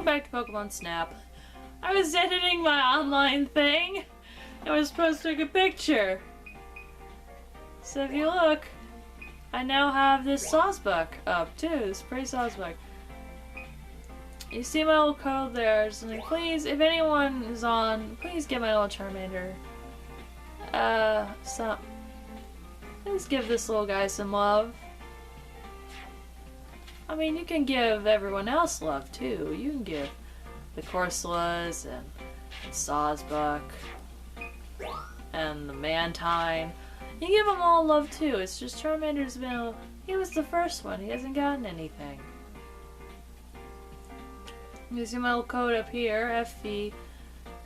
welcome back to Pokemon Snap. I was editing my online thing. I was supposed to take a picture. So if you look, I now have this Sawsbuck up too, this pretty Sawsbuck. You see my little code there, so please, if anyone is on, please get my little Charmander. Please give this little guy some love. I mean, you can give everyone else love too. You can give the Corsolas and Sawsbuck and the Mantine. You give them all love too. It's just Charmander's been, he was the first one. He hasn't gotten anything. You see my little code up here, FV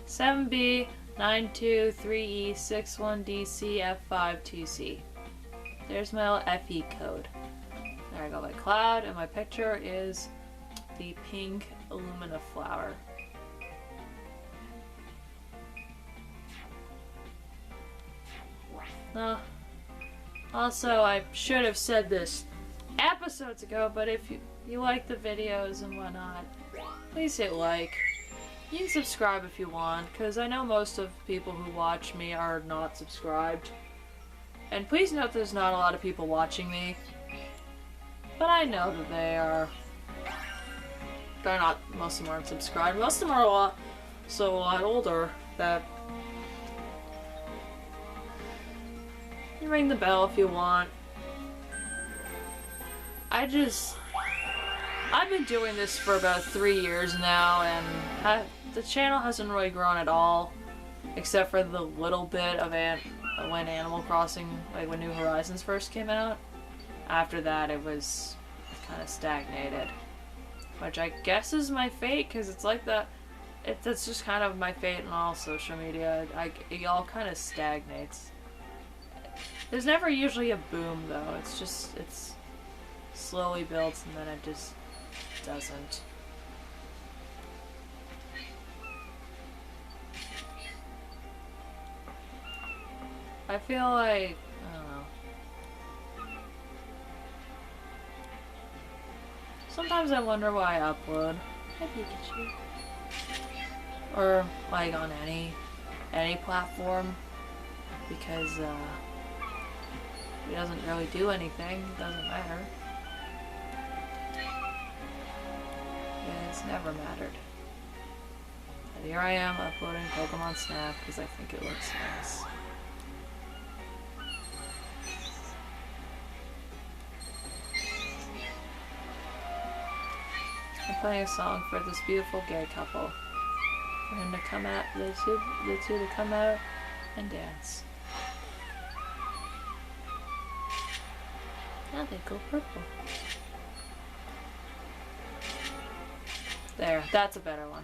7B923E61DC F52C. There's my little FE code. There I go, my cloud, and my picture is the pink Illumina flower. Also, I should have said this episodes ago, but if you like the videos and whatnot, please hit like. You can subscribe if you want, because I know most of people who watch me are not subscribed. And please note there's not a lot of people watching me. But I know that they're not, most of them aren't subscribed. Most of them are a lot older that you ring the bell if you want. I've been doing this for about 3 years now, and the channel hasn't really grown at all, except for the little bit of when Animal Crossing, like when New Horizons first came out. After that, it was kind of stagnated, which I guess is my fate, because it's like that. That's just kind of my fate in all social media. It all kind of stagnates. There's never usually a boom, though. It's slowly built, and then it just doesn't. I feel like, I don't know. Sometimes I wonder why I upload. Hi, Pikachu. Or like on any platform, because it doesn't really do anything. It doesn't matter. It's never mattered. And here I am uploading Pokemon Snap because I think it looks nice. I'm playing a song for this beautiful gay couple. For him to come out, the two to come out and dance. Now they go purple. There, that's a better one.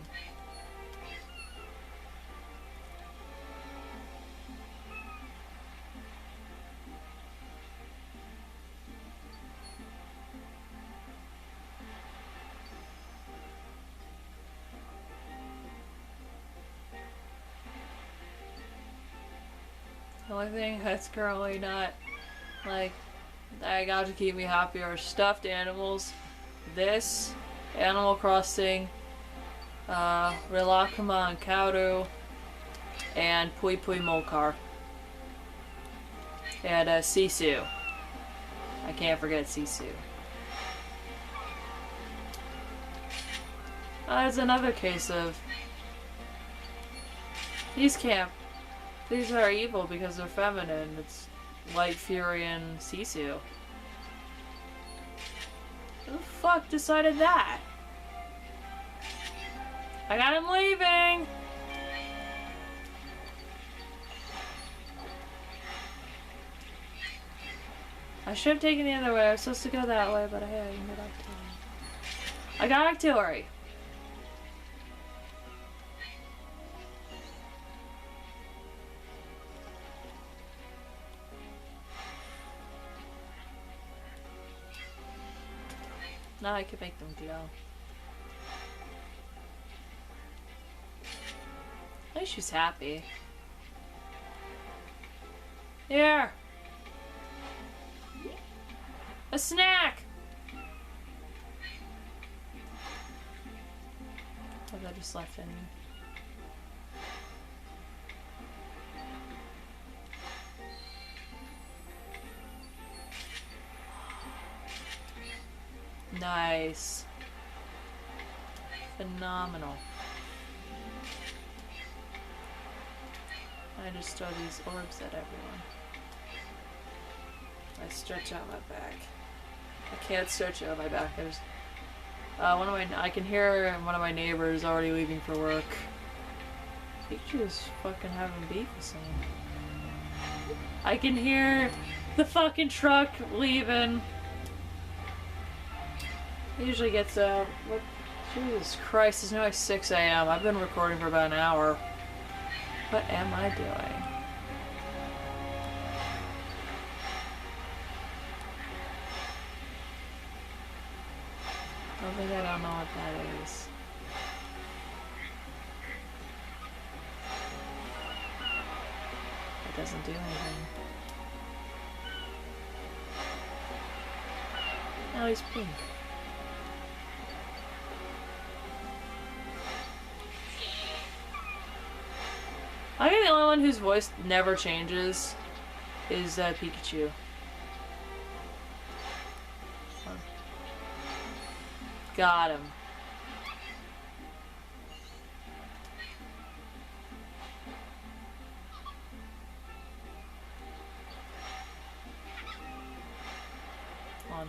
The only thing that's currently not, like, I got to keep me happy are stuffed animals. This, Animal Crossing, Rilakuma and Kaoru, and Pui Pui Molcar. And Sisu. I can't forget Sisu. That's another case of these are evil because they're feminine. It's Light Fury and Sisu. Who the fuck decided that? I got him leaving! I should have taken the other way. I was supposed to go that way, but I didn't go back to him. I got artillery. Now I can make them glow. At least she's happy. Here! A snack! have I just left any? Nice. Phenomenal. I just throw these orbs at everyone. I stretch out my back. I can't stretch out my back. There's I can hear one of my neighbors already leaving for work. Pikachu's fucking having beef with someone. I can hear the fucking truck leaving. He usually gets out. What? Jesus Christ, it's now like 6 a.m. I've been recording for about an hour. What am I doing? I think I don't know what that is. It doesn't do anything. Now he's pink. I think the only one whose voice never changes is Pikachu. Got him. Come on.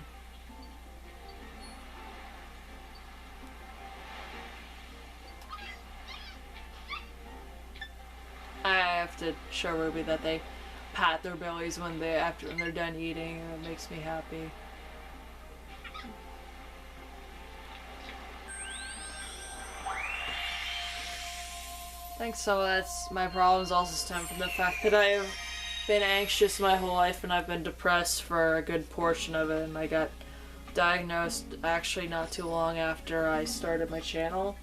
I have to show Ruby that they pat their bellies when they're done eating, and it makes me happy. I think some of that's my problems also stem from the fact that I have been anxious my whole life and I've been depressed for a good portion of it, and I got diagnosed actually not too long after I started my channel.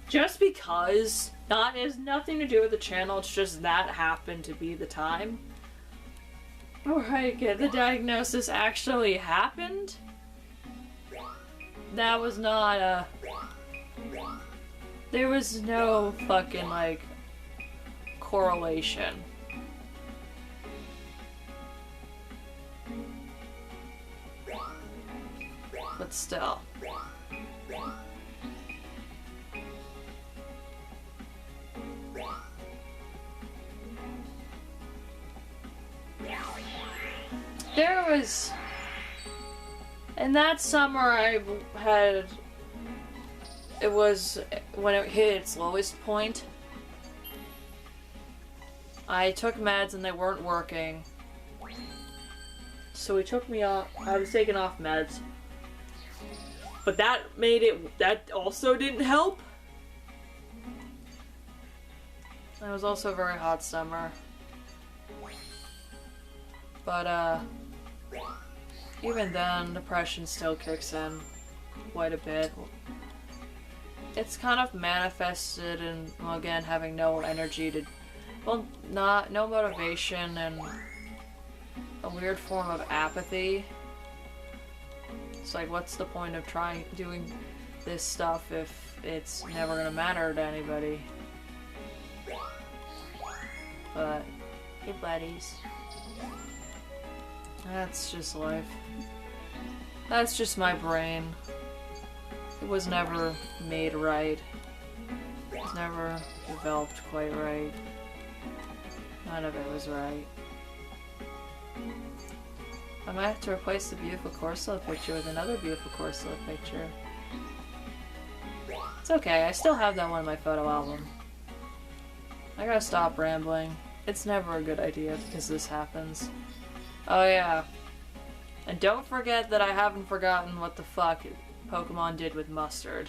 Just because. It has nothing to do with the channel, it's just that happened to be the time where I get the diagnosis actually happened. That was not a... There was no fucking, like, correlation. But still. There was... In that summer I had... It was when it hit its lowest point. I took meds and they weren't working. So he took me off. I was taking off meds. But that made it... That also didn't help. It was also a very hot summer. But, even then, depression still kicks in quite a bit. It's kind of manifested in, well, again, having no energy to, well, no motivation and a weird form of apathy. It's like, what's the point of doing this stuff if it's never gonna matter to anybody? But, hey buddies. That's just life. That's just my brain. It was never made right. It was never developed quite right. None of it was right. I might have to replace the beautiful Corsola picture with another beautiful Corsola picture. It's okay, I still have that one in my photo album. I gotta stop rambling. It's never a good idea because this happens. Oh yeah. And don't forget that I haven't forgotten what the fuck Pokemon did with Mustard.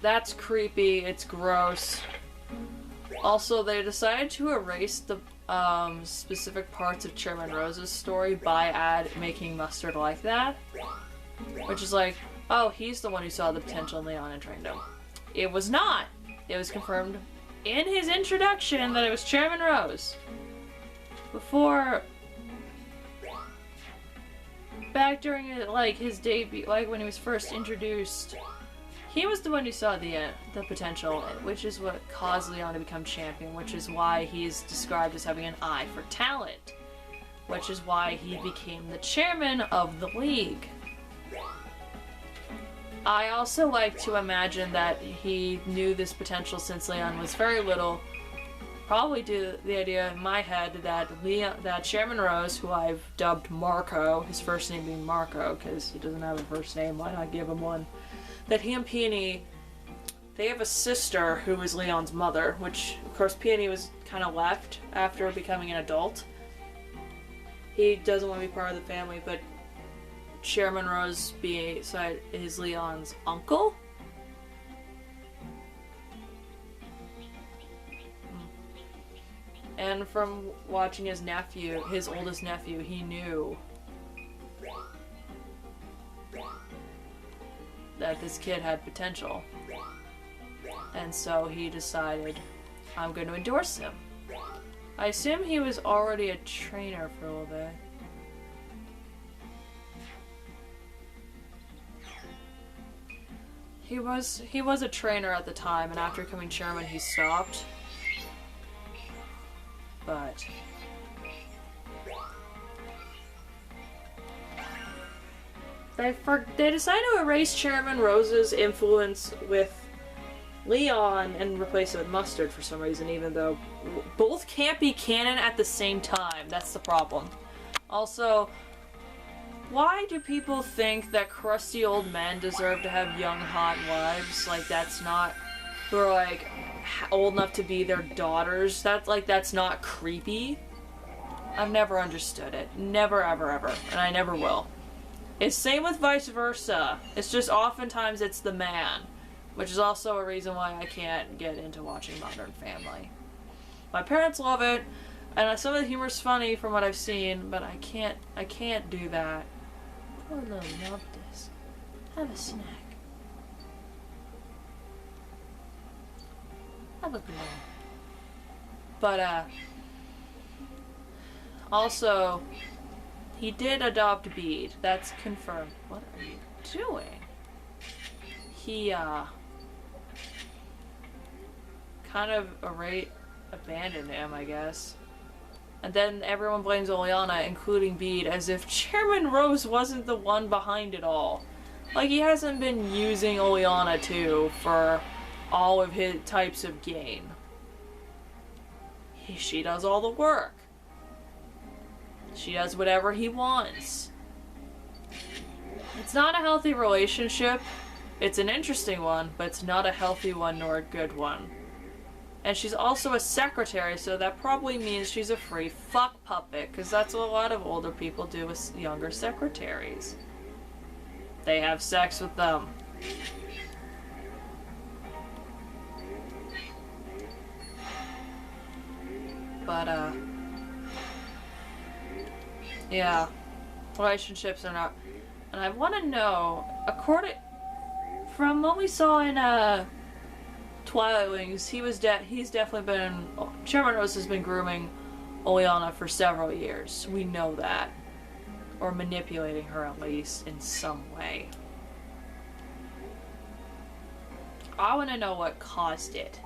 That's creepy, it's gross. Also, they decided to erase the specific parts of Chairman Rose's story by making Mustard like that. Which is like, oh, he's the one who saw the potential in Leon and trained him. It was not! It was confirmed in his introduction that it was Chairman Rose. Before... Back during, like, his debut, like, when he was first introduced, he was the one who saw the potential, which is what caused Leon to become champion, which is why he's described as having an eye for talent, which is why he became the chairman of the league. I also like to imagine that he knew this potential since Leon was very little. Probably due to the idea in my head that Chairman Rose, who I've dubbed Marco, his first name being Marco because he doesn't have a first name, why not give him one? That he and Peony, they have a sister who is Leon's mother, which of course Peony was kind of left after becoming an adult. He doesn't want to be part of the family, but Chairman Rose is Leon's uncle. And from watching his nephew, his oldest nephew, he knew that this kid had potential. And so he decided, I'm going to endorse him. I assume he was already a trainer for a little bit. He was a trainer at the time, and after becoming chairman, he stopped. But they decided to erase Chairman Rose's influence with Leon and replace it with Mustard for some reason, even though both can't be canon at the same time. That's the problem. Also, why do people think that crusty old men deserve to have young, hot wives? Like, that's not... who are, like, old enough to be their daughters. That's not creepy. I've never understood it. Never, ever, ever. And I never will. It's same with vice versa. It's just oftentimes it's the man. Which is also a reason why I can't get into watching Modern Family. My parents love it, and some of the humor's funny from what I've seen, but I can't do that. Poor little Noctis. Have a snack. Have a good one. But, also, he did adopt Bede. That's confirmed. What are you doing? He, kind of abandoned him, I guess. And then everyone blames Oleana, including Bede, as if Chairman Rose wasn't the one behind it all. Like, he hasn't been using Oleana, too, for all of his types of gain. She does all the work. She does whatever he wants. It's not a healthy relationship. It's an interesting one, but it's not a healthy one nor a good one. And she's also a secretary, so that probably means she's a free fuck puppet, because that's what a lot of older people do with younger secretaries. They have sex with them. But, yeah. Relationships are not... And I want to know, from what we saw in, Twilight Wings, he's definitely been... Chairman Rose has been grooming Oleana for several years. We know that. Or manipulating her, at least, in some way. I want to know what caused it.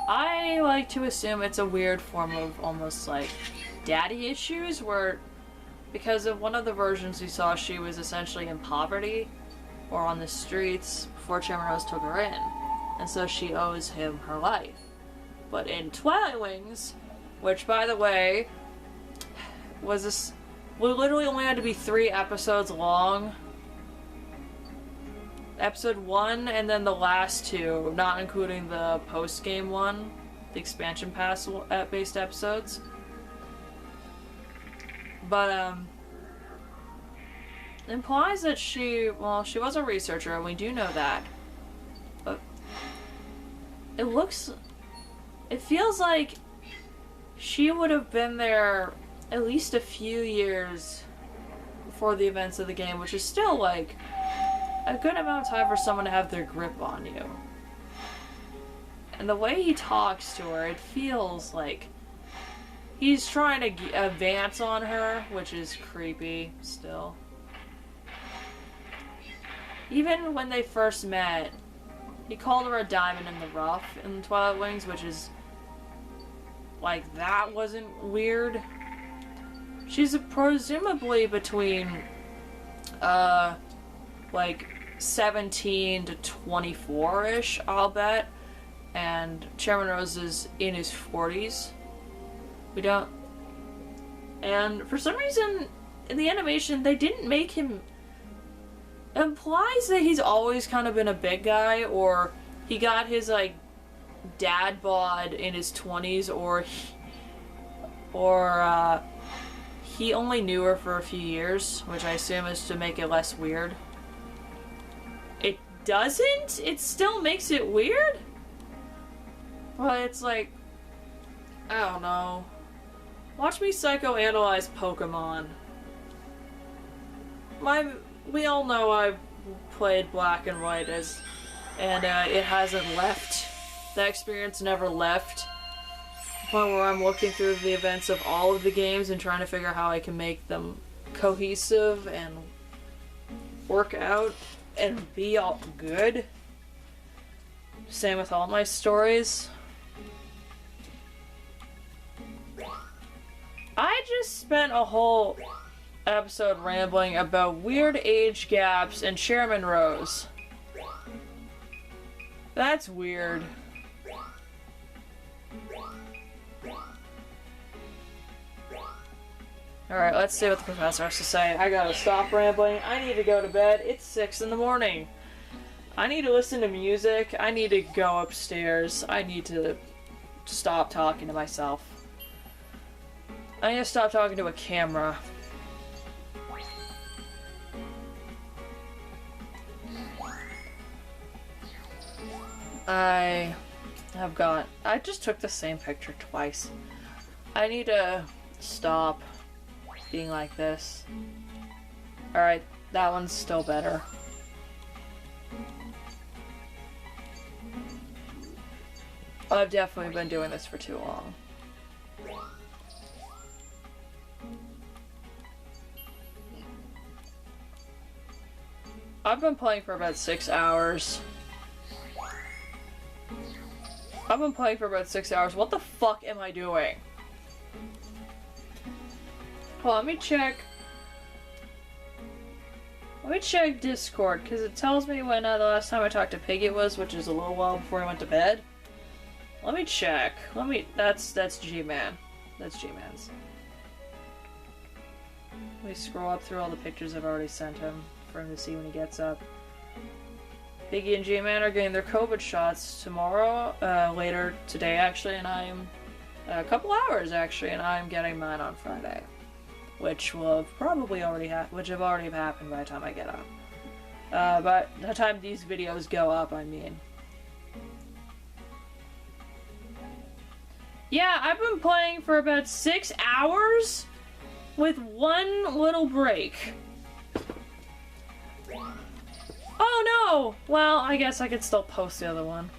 I like to assume it's a weird form of almost like daddy issues where because of one of the versions we saw she was essentially in poverty or on the streets before Chairman Rose took her in. And so she owes him her life. But in Twilight Wings, which by the way was this we literally only had to be 3 episodes long. Episode 1 and then the last 2, not including the post-game one, the expansion pass based episodes. But, implies that she was a researcher, and we do know that. But it feels like she would have been there at least a few years before the events of the game, which is still, like, a good amount of time for someone to have their grip on you. And the way he talks to her, it feels like he's trying to advance on her, which is creepy still. even when they first met, he called her a diamond in the rough in Twilight Wings, which is, like, that wasn't weird. She's presumably between, like, 17 to 24-ish, I'll bet. And Chairman Rose is in his 40s. We don't... And for some reason, in the animation, they didn't make him... It implies that he's always kind of been a big guy, or he got his, like, dad bod in his 20s, or he only knew her for a few years, which I assume is to make it less weird. It doesn't? It still makes it weird? Well, it's like, I don't know. Watch me psychoanalyze Pokemon. We all know I played Black and White and it hasn't left. That experience never left. Point where I'm looking through the events of all of the games and trying to figure out how I can make them cohesive and work out and be all good. Same with all my stories. I just spent a whole episode rambling about weird age gaps and Chairman Rose. That's weird. Alright, let's see what the professor has to say. I gotta stop rambling. I need to go to bed. It's 6 in the morning. I need to listen to music. I need to go upstairs. I need to stop talking to myself. I need to stop talking to a camera. I just took the same picture twice. I need to stop being like this. Alright, that one's still better. I've definitely been doing this for too long. I've been playing for about 6 hours. What the fuck am I doing? Well, let me check Discord, because it tells me when the last time I talked to Piggy was, which is a little while before I went to bed. Let me check. That's G-Man. That's G-Man's. Let me scroll up through all the pictures I've already sent him for him to see when he gets up. Piggy and G-Man are getting their COVID shots tomorrow, later today actually, and I'm a couple hours actually, and I'm getting mine on Friday. Which will have probably already happened by the time I get up. By the time these videos go up, I mean. Yeah, I've been playing for about 6 hours with one little break. Oh no! Well, I guess I could still post the other one.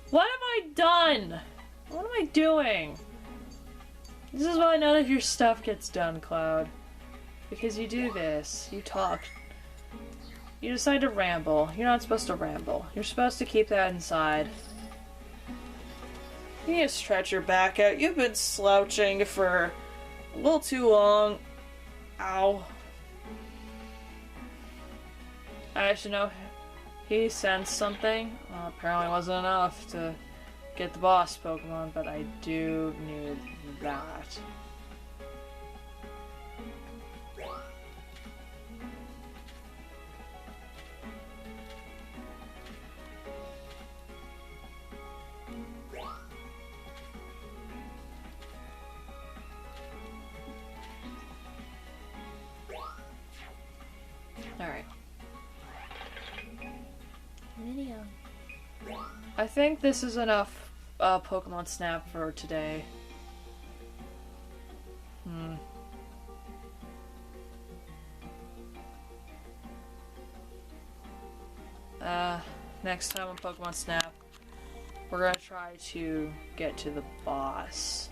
What have I done? What am I doing? This is why none of your stuff gets done, Cloud. Because you do this. You talk. You decide to ramble. You're not supposed to ramble. You're supposed to keep that inside. You need to stretch your back out. You've been slouching for a little too long. Ow. I actually know he sensed something. Well, apparently it wasn't enough to get the boss Pokemon, but I do need that. Alright. I think this is enough Pokemon Snap for today. Next time on Pokemon Snap, we're gonna try to get to the boss.